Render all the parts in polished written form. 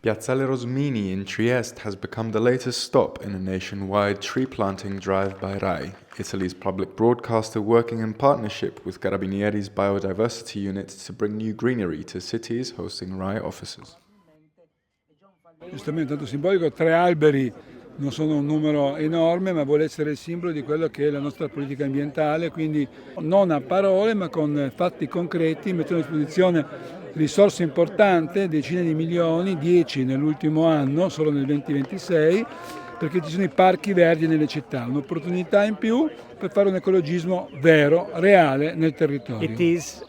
Piazzale Rosmini in Trieste has become the latest stop in a nationwide tree planting drive by RAI, Italy's public broadcaster working in partnership with Carabinieri's biodiversity unit to bring new greenery to cities hosting RAI offices. Giustamente, tanto simbolico, 3 alberi non sono un numero enorme, ma vuole essere il simbolo di quello che è la nostra politica ambientale, quindi non a parole ma con fatti concreti, mettendo a disposizione risorse importanti, decine di milioni, 10 nell'ultimo anno, solo nel 2026, perché ci sono i parchi verdi nelle città, un'opportunità in più per fare un ecologismo vero, reale nel territorio. It is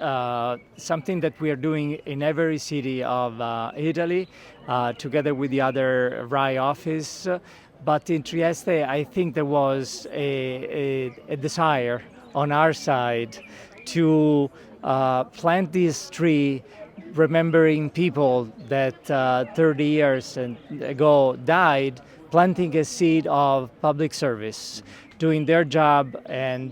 something that we are doing in every city of Italy, together with the other RAI office. But in Trieste, I think there was a desire on our side to plant this tree, remembering people that 30 years ago died, planting a seed of public service, doing their job and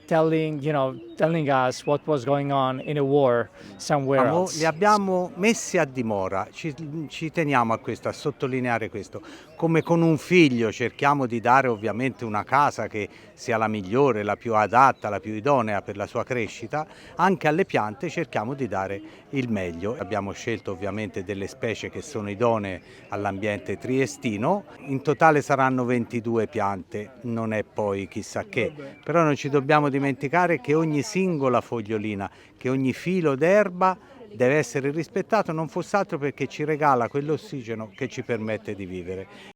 telling us what was going on in a war somewhere else. Li abbiamo messi a dimora, ci teniamo a questo, a sottolineare questo. Come con un figlio cerchiamo di dare ovviamente una casa che sia la migliore, la più adatta, la più idonea per la sua crescita, anche alle piante cerchiamo di dare il meglio. Abbiamo scelto ovviamente delle specie che sono idonee all'ambiente triestino, in totale saranno 22 piante, non è poi chissà che, però non ci dobbiamo dimenticare che ogni singola fogliolina, che ogni filo d'erba deve essere rispettato, non fosse altro perché ci regala quell'ossigeno che ci permette di vivere.